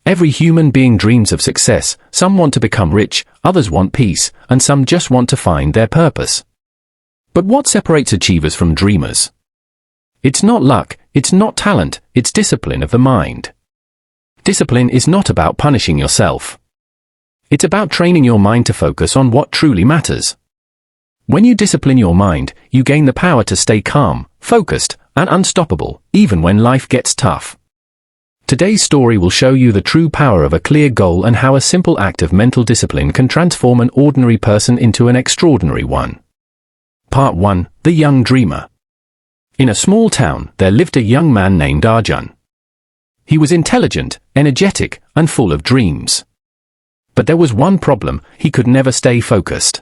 Every human being dreams of success. Some want to become rich, others want peace, and some just want to find their purpose. But what separates achievers from dreamers? It's not luck, it's not talent, it's discipline of the mind. Discipline is not about punishing yourself. It's about training your mind to focus on what truly matters. When you discipline your mind, you gain the power to stay calm, focused, and unstoppable, even when life gets tough. Today's story will show you the true power of a clear goal and how a simple act of mental discipline can transform an ordinary person into an extraordinary one. Part 1. The Young Dreamer. In a small town, there lived a young man named Arjun. He was intelligent, energetic, and full of dreams. But there was one problem: he could never stay focused.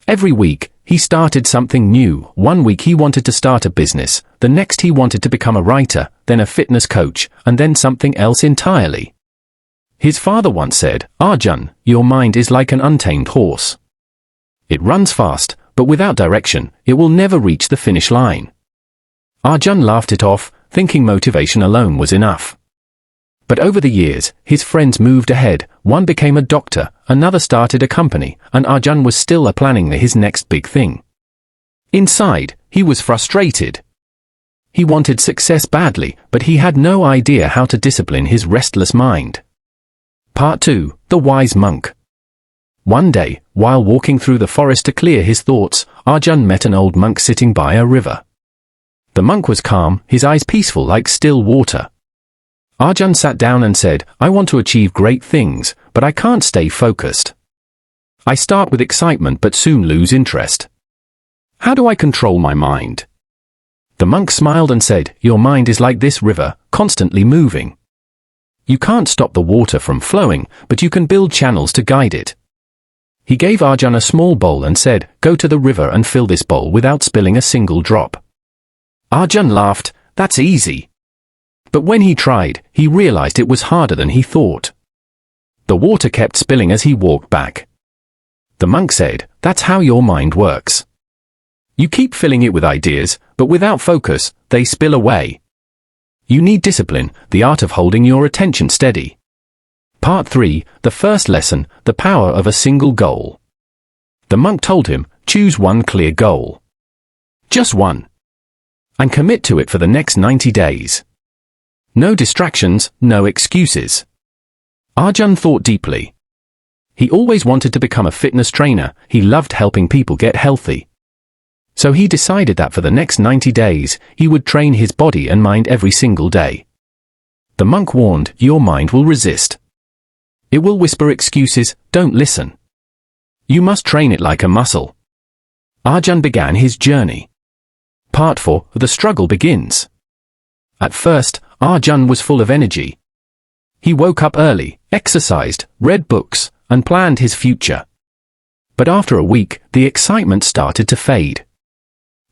Every week, he started something new. One week he wanted to start a business, the next he wanted to become a writer, then a fitness coach, and then something else entirely. His father once said, "Arjun, your mind is like an untamed horse. It runs fast, but without direction, it will never reach the finish line." Arjun laughed it off, thinking motivation alone was enough. But over the years, his friends moved ahead. One became a doctor, another started a company, and Arjun was still planning his next big thing. Inside, he was frustrated. He wanted success badly, but he had no idea how to discipline his restless mind. Part 2. The Wise Monk. One day, while walking through the forest to clear his thoughts, Arjun met an old monk sitting by a river. The monk was calm, his eyes peaceful like still water. Arjun sat down and said, "I want to achieve great things, but I can't stay focused. I start with excitement but soon lose interest. How do I control my mind?" The monk smiled and said, "Your mind is like this river, constantly moving. You can't stop the water from flowing, but you can build channels to guide it." He gave Arjun a small bowl and said, "Go to the river and fill this bowl without spilling a single drop." Arjun laughed, "That's easy." But when he tried, he realized it was harder than he thought. The water kept spilling as he walked back. The monk said, "That's how your mind works. You keep filling it with ideas, but without focus, they spill away. You need discipline, the art of holding your attention steady." Part 3. The First Lesson, the Power of a Single Goal. The monk told him, "Choose one clear goal. Just one. And commit to it for the next 90 days. No distractions, no excuses." Arjun thought deeply. He always wanted to become a fitness trainer. He loved helping people get healthy. So he decided that for the next 90 days, he would train his body and mind every single day. The monk warned, "Your mind will resist. It will whisper excuses, don't listen. You must train it like a muscle." Arjun began his journey. Part 4. The Struggle Begins. At first, Arjun was full of energy. He woke up early, exercised, read books, and planned his future. But after a week, the excitement started to fade.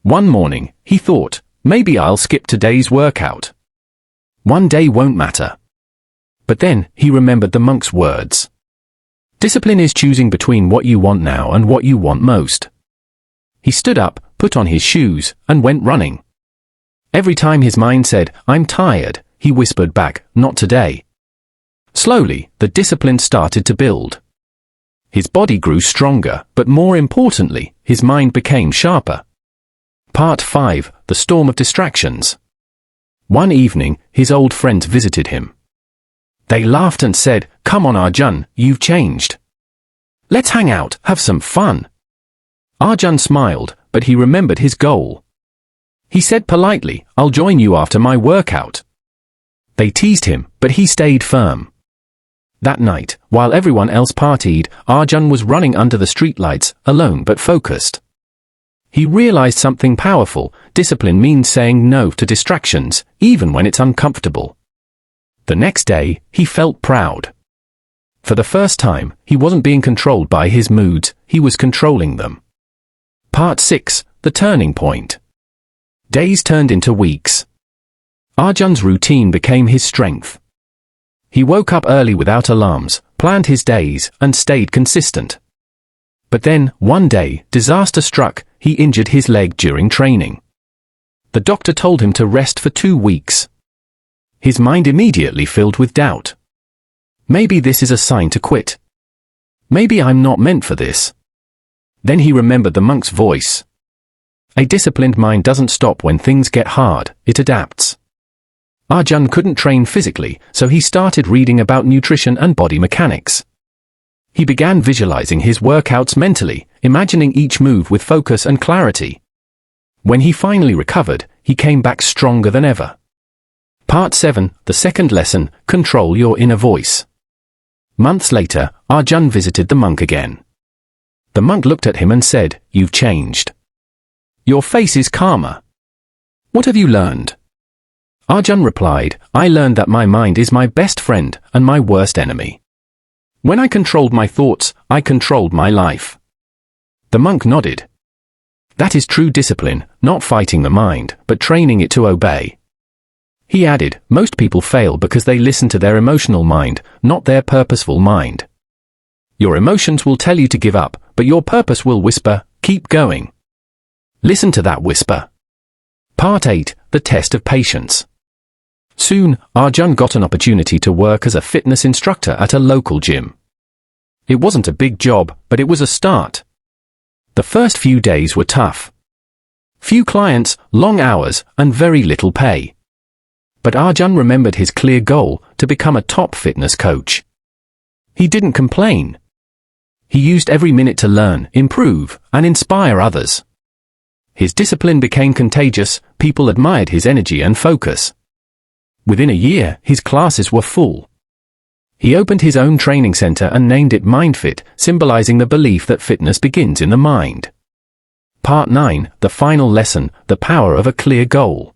One morning, he thought, "Maybe I'll skip today's workout. One day won't matter." But then, he remembered the monk's words. Discipline is choosing between what you want now and what you want most. He stood up, put on his shoes, and went running. Every time his mind said, "I'm tired," he whispered back, "Not today." Slowly, the discipline started to build. His body grew stronger, but more importantly, his mind became sharper. Part 5. The Storm of Distractions. One evening, his old friends visited him. They laughed and said, "Come on Arjun, you've changed. Let's hang out, have some fun." Arjun smiled, but he remembered his goal. He said politely, "I'll join you after my workout." They teased him, but he stayed firm. That night, while everyone else partied, Arjun was running under the streetlights, alone but focused. He realized something powerful: discipline means saying no to distractions, even when it's uncomfortable. The next day, he felt proud. For the first time, he wasn't being controlled by his moods, he was controlling them. Part 6. The Turning Point. Days turned into weeks. Arjun's routine became his strength. He woke up early without alarms, planned his days, and stayed consistent. But then, one day, disaster struck. He injured his leg during training. The doctor told him to rest for 2 weeks. His mind immediately filled with doubt. Maybe this is a sign to quit. Maybe I'm not meant for this. Then he remembered the monk's voice. A disciplined mind doesn't stop when things get hard, it adapts. Arjun couldn't train physically, so he started reading about nutrition and body mechanics. He began visualizing his workouts mentally, imagining each move with focus and clarity. When he finally recovered, he came back stronger than ever. Part 7, the second lesson, control your inner voice. Months later, Arjun visited the monk again. The monk looked at him and said, "You've changed. Your face is calmer. What have you learned?" Arjun replied, "I learned that my mind is my best friend and my worst enemy. When I controlled my thoughts, I controlled my life." The monk nodded. That is true discipline, not fighting the mind, but training it to obey. He added, most people fail because they listen to their emotional mind, not their purposeful mind. Your emotions will tell you to give up, but your purpose will whisper, keep going. Listen to that whisper. Part 8, the test of patience. Soon, Arjun got an opportunity to work as a fitness instructor at a local gym. It wasn't a big job, but it was a start. The first few days were tough. Few clients, long hours, and very little pay. But Arjun remembered his clear goal, to become a top fitness coach. He didn't complain. He used every minute to learn, improve, and inspire others. His discipline became contagious, people admired his energy and focus. Within a year, his classes were full. He opened his own training center and named it MindFit, symbolizing the belief that fitness begins in the mind. Part 9, the final lesson, the power of a clear goal.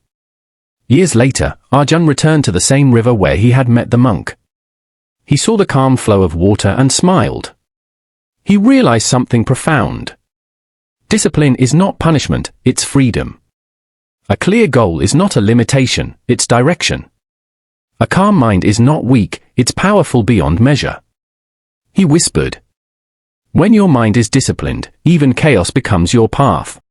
Years later, Arjun returned to the same river where he had met the monk. He saw the calm flow of water and smiled. He realized something profound. Discipline is not punishment, it's freedom. A clear goal is not a limitation, it's direction. A calm mind is not weak, it's powerful beyond measure. He whispered, "When your mind is disciplined, even chaos becomes your path."